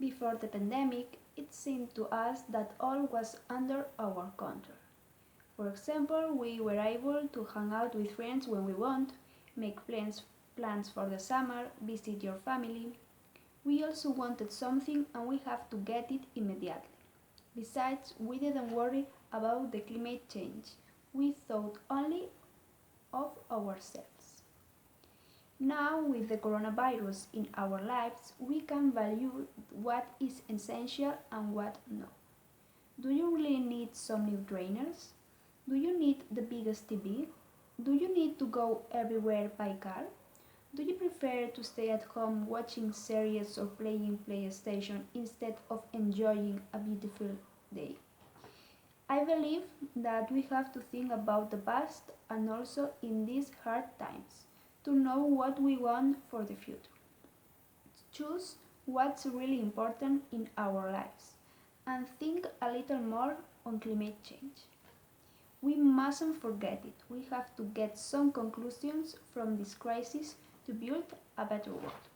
Before the pandemic, it seemed to us that all was under our control. For example, we were able to hang out with friends when we want, make plans for the summer, visit your family. We also wanted something and we have to get it immediately. Besides, we didn't worry about the climate change. We thought only of ourselves. Now, with the coronavirus in our lives, we can value what is essential and what no. Do you really need some new trainers? Do you need the biggest TV? Do you need to go everywhere by car? Do you prefer to stay at home watching series or playing PlayStation instead of enjoying a beautiful day? I believe that we have to think about the past and also in these hard times to know what we want for the future. Choose what's really important in our lives and think a little more on climate change. We mustn't forget it. We have to get some conclusions from this crisis to build a better world.